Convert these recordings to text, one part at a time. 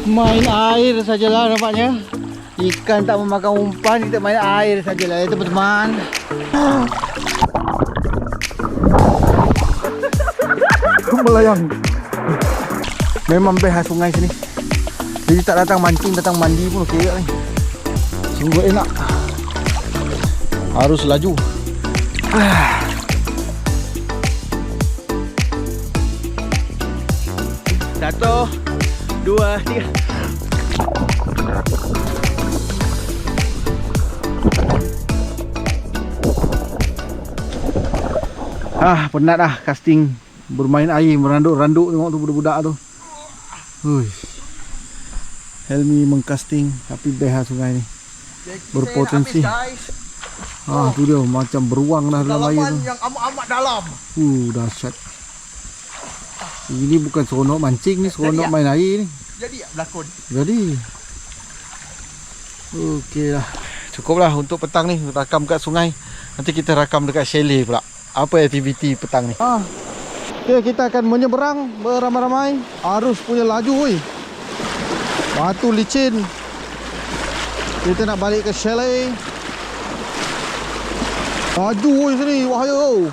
Main air sajalah nampaknya. Ikan tak memakan umpan, kita main air sajalah ya teman-teman. Melayang. Memang best sungai sini. Jadi tak datang mancing, datang mandi pun okey ni. Sungguh enak. Harus laju. 1, 2, 3. Penat dah casting, bermain air, meranduk-randuk, tengok tu budak-budak tu. Helmi mengcasting tapi best sungai ni. Berpotensi. Tu dia macam beruang dah dalam air tu. Yang amat-amat dalam. Dahsyat. Ini bukan seronok mancing ni, seronok main air ni. Jadi berlakon. Jadi. Okeylah. Cukuplah untuk petang ni rakam kat sungai. Nanti kita rakam dekat chalet pula. Apa aktiviti petang ni? Okay, kita akan menyeberang beramai-ramai. Arus punya laju woi. Batu licin. Kita nak balik ke chalet. Laju woi sini, wahaya.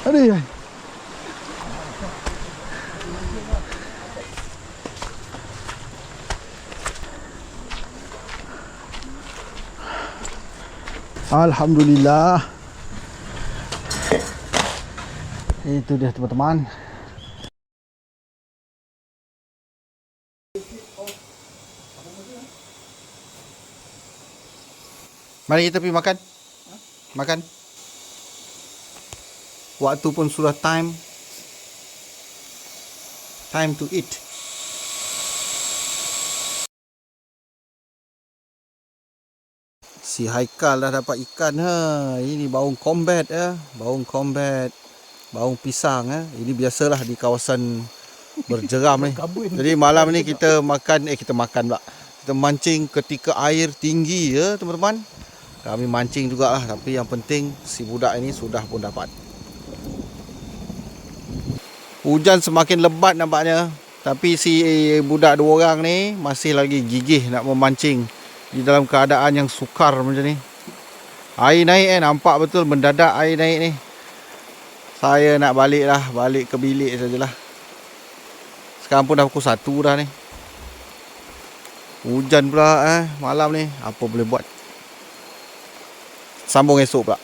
Aduh. Alhamdulillah. Itu dia teman-teman. Mari kita pergi makan. Makan. Waktu pun sudah time to eat. Si Haikal dah dapat ikan Ini baung combat baung combat, baung pisang Ini biasalah di kawasan berjeram ni. Jadi malam ni kita makan kita mancing ketika air tinggi teman-teman. Kami mancing jugalah, tapi yang penting si budak ini sudah pun dapat. Hujan semakin lebat nampaknya, tapi si budak 2 orang ni masih lagi gigih nak memancing di dalam keadaan yang sukar macam ni. Air naik nampak betul mendadak air naik ni. Saya nak balik ke bilik sajalah. Sekarang pun dah pukul 1 dah ni. Hujan pula malam ni, apa boleh buat. Sambung esok pula.